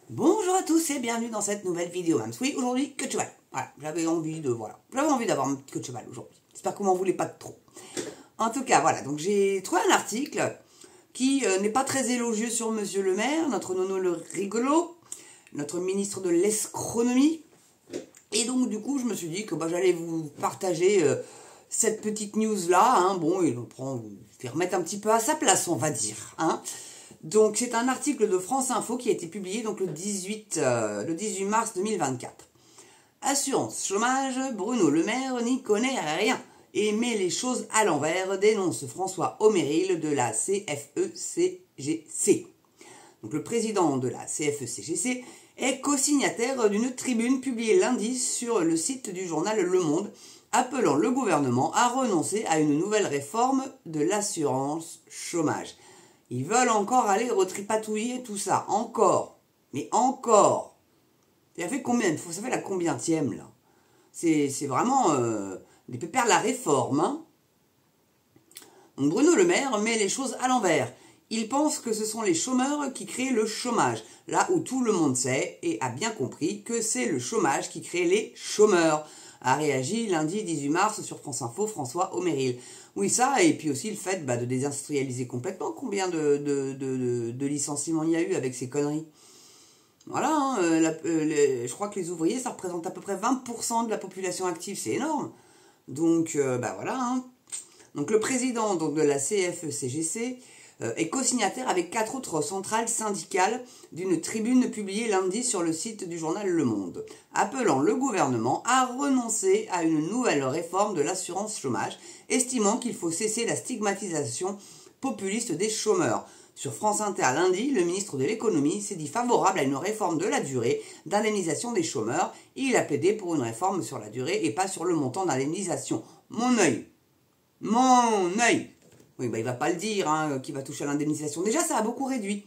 Bonjour à tous et bienvenue dans cette nouvelle vidéo. Oui, aujourd'hui, queue de cheval. Voilà, j'avais envie d'avoir un petit queue de cheval aujourd'hui. J'espère que vous m'en voulez pas trop. En tout cas, voilà, donc j'ai trouvé un article qui n'est pas très élogieux sur Monsieur le Maire, notre nono le rigolo, notre ministre de l'escronomie. Et donc, du coup, je me suis dit que j'allais vous partager cette petite news-là. Hein. Bon, il prend, fait remettre un petit peu à sa place, on va dire. Hein. Donc, c'est un article de France Info qui a été publié donc, le 18 mars 2024. Assurance chômage, Bruno Le Maire n'y connaît rien et met les choses à l'envers, dénonce François Omeril de la CFE-CGC. Donc, le président de la CFE-CGC est co-signataire d'une tribune publiée lundi sur le site du journal Le Monde, appelant le gouvernement à renoncer à une nouvelle réforme de l'assurance chômage. Ils veulent encore aller retripatouiller tout ça. Encore. Mais encore. Ça fait combien de fois? Ça fait la combientième, là? C'est vraiment des pépères la réforme. Hein. Donc Bruno Le Maire met les choses à l'envers. Il pense que ce sont les chômeurs qui créent le chômage. Là où tout le monde sait et a bien compris que c'est le chômage qui crée les chômeurs. A réagi lundi 18 mars sur France Info François Omeril. Oui, ça, et puis aussi le fait de désindustrialiser complètement. Combien de licenciements il y a eu avec ces conneries? Voilà, hein, je crois que les ouvriers, ça représente à peu près 20% de la population active, c'est énorme. Donc, voilà. Hein. Donc, le président de la CFE-CGC est co-signataire avec 4 autres centrales syndicales d'une tribune publiée lundi sur le site du journal Le Monde, appelant le gouvernement à renoncer à une nouvelle réforme de l'assurance chômage, estimant qu'il faut cesser la stigmatisation populiste des chômeurs. Sur France Inter lundi, le ministre de l'économie s'est dit favorable à une réforme de la durée d'indemnisation des chômeurs. Il a plaidé pour une réforme sur la durée et pas sur le montant d'indemnisation. Mon œil. Oui, il va pas le dire, hein, qu'il va toucher à l'indemnisation. Déjà, ça a beaucoup réduit.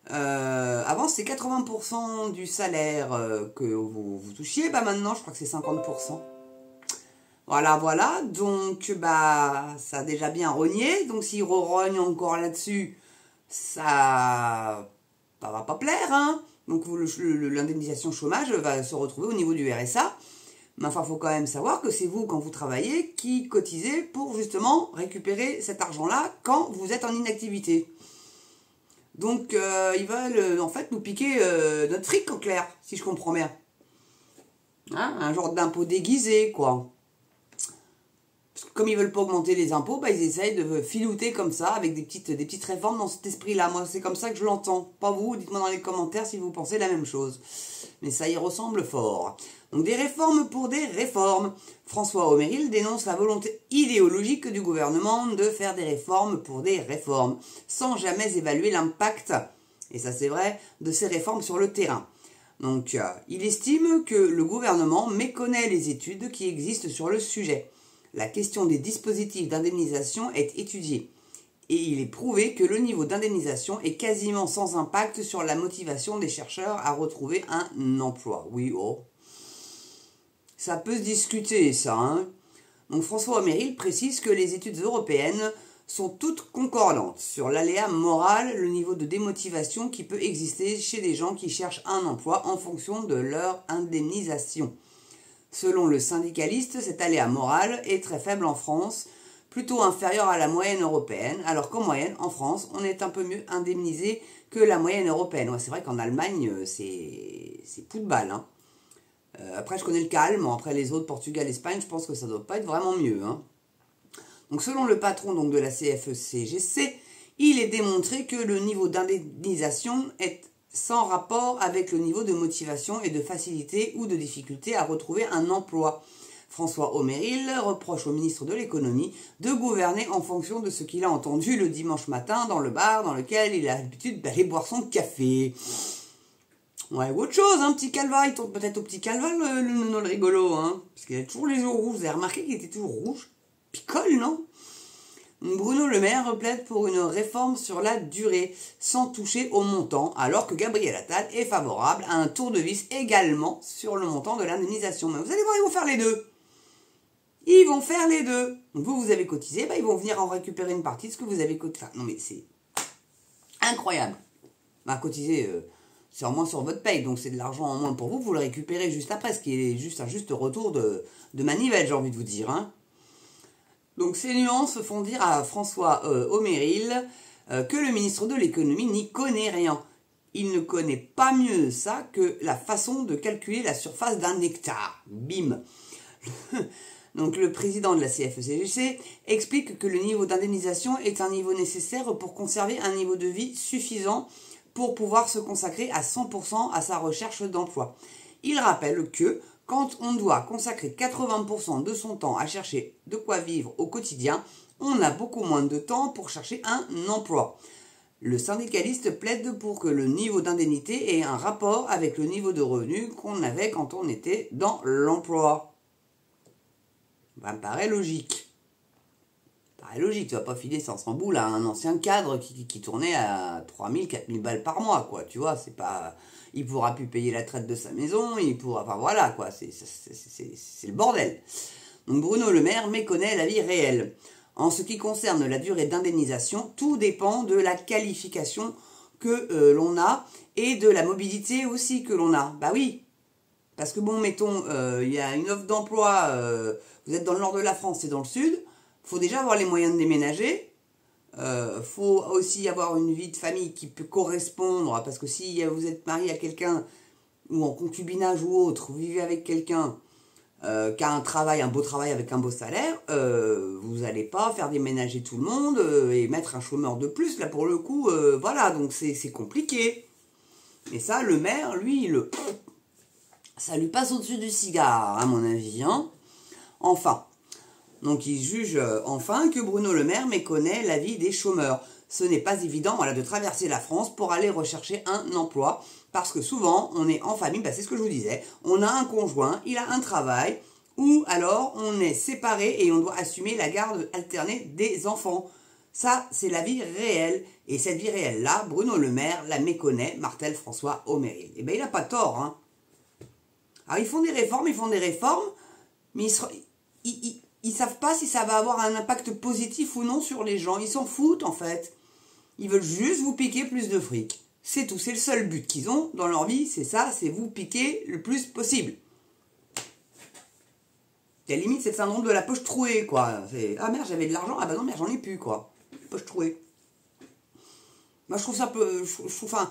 Avant, c'était 80% du salaire que vous touchiez. Maintenant, je crois que c'est 50%. Voilà. Donc, ça a déjà bien rogné. Donc, s'il rogne encore là-dessus, ça va pas plaire. Hein. Donc, l'indemnisation chômage va se retrouver au niveau du RSA. Mais enfin, il faut quand même savoir que c'est vous, quand vous travaillez, qui cotisez pour justement récupérer cet argent-là quand vous êtes en inactivité. Donc, ils veulent en fait nous piquer notre fric, en clair, si je comprends bien. Hein, un genre d'impôt déguisé, quoi. Parce que comme ils veulent pas augmenter les impôts, ils essayent de filouter comme ça, avec des petites réformes dans cet esprit-là. Moi, c'est comme ça que je l'entends. Pas vous, dites-moi dans les commentaires si vous pensez la même chose. Mais ça y ressemble fort. Donc des réformes pour des réformes. François Omeril dénonce la volonté idéologique du gouvernement de faire des réformes pour des réformes, sans jamais évaluer l'impact, et ça c'est vrai, de ces réformes sur le terrain. Donc il estime que le gouvernement méconnaît les études qui existent sur le sujet. La question des dispositifs d'indemnisation est étudiée. Et il est prouvé que le niveau d'indemnisation est quasiment sans impact sur la motivation des chercheurs à retrouver un emploi. Oui, oh. Ça peut se discuter, ça. Hein. Donc François Omeril précise que les études européennes sont toutes concordantes sur l'aléa moral, le niveau de démotivation qui peut exister chez des gens qui cherchent un emploi en fonction de leur indemnisation. Selon le syndicaliste, cet aléa moral est très faible en France, plutôt inférieur à la moyenne européenne, alors qu'en moyenne, en France, on est un peu mieux indemnisé que la moyenne européenne. Ouais, c'est vrai qu'en Allemagne, c'est coup de balle. Hein. Après, je connais le calme. Après, les autres, Portugal, Espagne, je pense que ça ne doit pas être vraiment mieux. Hein. Donc, selon le patron de la CFE-CGC, il est démontré que le niveau d'indemnisation est sans rapport avec le niveau de motivation et de facilité ou de difficulté à retrouver un emploi. François Omeril reproche au ministre de l'économie de gouverner en fonction de ce qu'il a entendu le dimanche matin dans le bar dans lequel il a l'habitude d'aller boire son café. Ouais, ou autre chose, un petit calva, il tourne peut-être au petit calva le nono le rigolo, hein. Parce qu'il a toujours les yeux rouges, vous avez remarqué qu'il était toujours rouge? Picole, non? Bruno Le Maire plaide pour une réforme sur la durée, sans toucher au montant, alors que Gabriel Attal est favorable à un tour de vis également sur le montant de l'indemnisation. Mais vous allez voir, ils vont faire les deux. Ils vont faire les deux. Vous avez cotisé, ils vont venir en récupérer une partie de ce que vous avez cotisé. Enfin, non mais c'est incroyable. Cotiser... C'est en moins sur votre paye, donc c'est de l'argent en moins pour vous, vous le récupérez juste après, ce qui est juste un juste retour de manivelle, j'ai envie de vous dire. Hein. Donc ces nuances font dire à François Omeril que le ministre de l'économie n'y connaît rien. Il ne connaît pas mieux ça que la façon de calculer la surface d'un hectare. Bim. Donc le président de la CFE-CGC explique que le niveau d'indemnisation est un niveau nécessaire pour conserver un niveau de vie suffisant pour pouvoir se consacrer à 100% à sa recherche d'emploi. Il rappelle que quand on doit consacrer 80% de son temps à chercher de quoi vivre au quotidien, on a beaucoup moins de temps pour chercher un emploi. Le syndicaliste plaide pour que le niveau d'indemnité ait un rapport avec le niveau de revenu qu'on avait quand on était dans l'emploi. Ça me paraît logique. Paraît logique, tu vas pas filer 500 boules à un ancien cadre qui tournait à 3000, 4000 balles par mois, quoi. Tu vois, c'est pas... Il pourra plus payer la traite de sa maison, il pourra... Enfin voilà, quoi, c'est le bordel. Donc Bruno Le Maire méconnaît la vie réelle. En ce qui concerne la durée d'indemnisation, tout dépend de la qualification que l'on a et de la mobilité aussi que l'on a. Bah oui, parce que bon, mettons, il y a une offre d'emploi, vous êtes dans le nord de la France et dans le sud, faut déjà avoir les moyens de déménager, faut aussi avoir une vie de famille qui peut correspondre, parce que si vous êtes marié à quelqu'un, ou en concubinage ou autre, vous vivez avec quelqu'un qui a un travail, un beau travail avec un beau salaire, vous n'allez pas faire déménager tout le monde et mettre un chômeur de plus, là pour le coup, voilà, donc c'est compliqué. Et ça, le maire, lui, ça lui passe au-dessus du cigare, à mon avis. Hein. Enfin, donc il juge enfin que Bruno Le Maire méconnaît la vie des chômeurs. Ce n'est pas évident de traverser la France pour aller rechercher un emploi, parce que souvent, on est en famille, c'est ce que je vous disais, on a un conjoint, il a un travail, ou alors on est séparés et on doit assumer la garde alternée des enfants. Ça, c'est la vie réelle. Et cette vie réelle-là, Bruno Le Maire la méconnaît, martèle François Omeril. Eh bien, il n'a pas tort, hein. Alors, ils font des réformes, mais ils savent pas si ça va avoir un impact positif ou non sur les gens. Ils s'en foutent, en fait. Ils veulent juste vous piquer plus de fric. C'est tout. C'est le seul but qu'ils ont dans leur vie, c'est ça, c'est vous piquer le plus possible. À la limite, c'est le syndrome de la poche trouée, quoi. Ah merde, j'avais de l'argent, ah bah non, merde, j'en ai plus, quoi. Poche trouée. Moi, je trouve ça enfin,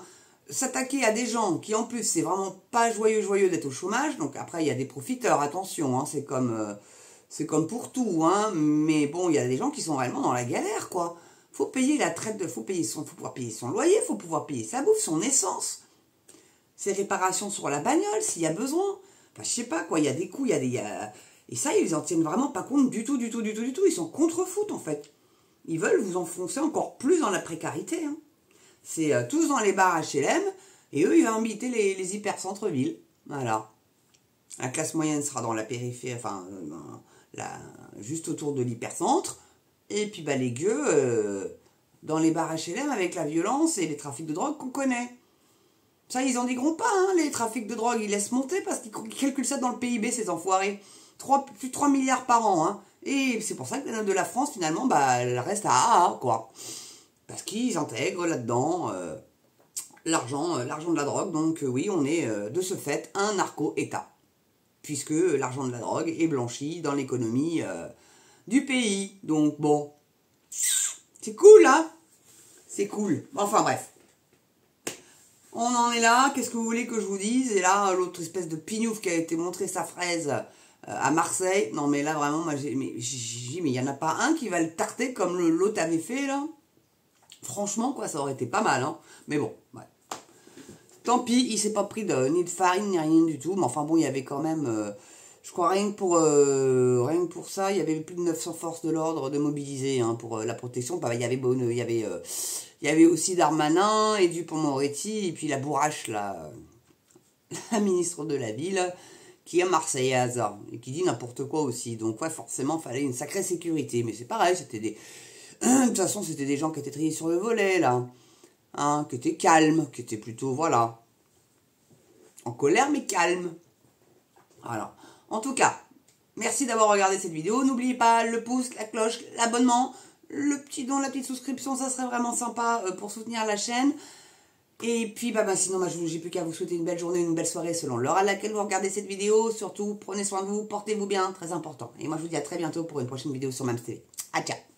s'attaquer à des gens qui, en plus, c'est vraiment pas joyeux d'être au chômage. Donc après, il y a des profiteurs, attention, hein, c'est comme pour tout, hein. Mais bon, il y a des gens qui sont réellement dans la galère, quoi. Faut payer la traite, faut pouvoir payer son loyer, faut pouvoir payer sa bouffe, son essence. Ses réparations sur la bagnole, s'il y a besoin. Enfin, je sais pas, quoi, il y a des coûts, Et ça, ils en tiennent vraiment pas compte du tout. Ils sont contre-foot, en fait. Ils veulent vous enfoncer encore plus dans la précarité, hein. C'est tous dans les bars HLM, et eux, ils vont habiter les hyper-centres-villes. Voilà. La classe moyenne sera dans la périphérie, enfin, juste autour de l'hypercentre. Et puis, les gueux, dans les bars HLM avec la violence et les trafics de drogue qu'on connaît. Ça, ils en dégront pas, hein, les trafics de drogue. Ils laissent monter parce qu'ils calculent ça dans le PIB, ces enfoirés. Plus de 3 milliards par an, hein. Et c'est pour ça que la note de la France, finalement, elle reste à AA, quoi. Parce qu'ils intègrent là-dedans l'argent de la drogue. Donc oui, on est de ce fait un narco-État. Puisque l'argent de la drogue est blanchi dans l'économie du pays. Donc bon, c'est cool, hein. C'est cool. Enfin bref. On en est là. Qu'est-ce que vous voulez que je vous dise? Et là, l'autre espèce de pignouf qui a été montré sa fraise à Marseille. Non mais là, vraiment, moi, mais il n'y en a pas un qui va le tarter comme l'autre avait fait, là. Franchement, quoi, ça aurait été pas mal, hein. Mais bon, ouais. Tant pis, il s'est pas pris ni de farine, ni rien du tout. Mais enfin bon, il y avait quand même... je crois rien que pour ça, il y avait plus de 900 forces de l'ordre de mobiliser, hein, pour la protection. Il y avait aussi Darmanin et Dupond-Moretti, et puis la bourrache, là, la ministre de la ville, qui est marseillaise, et qui dit n'importe quoi aussi. Donc ouais, forcément, il fallait une sacrée sécurité. Mais c'est pareil, c'était des... De toute façon, c'était des gens qui étaient triés sur le volet, là. Hein, qui étaient calmes, qui étaient plutôt, voilà. En colère, mais calmes. Voilà. En tout cas, merci d'avoir regardé cette vidéo. N'oubliez pas le pouce, la cloche, l'abonnement, le petit don, la petite souscription. Ça serait vraiment sympa pour soutenir la chaîne. Et puis, sinon, j'ai plus qu'à vous souhaiter une belle journée, une belle soirée selon l'heure à laquelle vous regardez cette vidéo. Surtout, prenez soin de vous, portez-vous bien, très important. Et moi, je vous dis à très bientôt pour une prochaine vidéo sur MAMS TV. À ciao.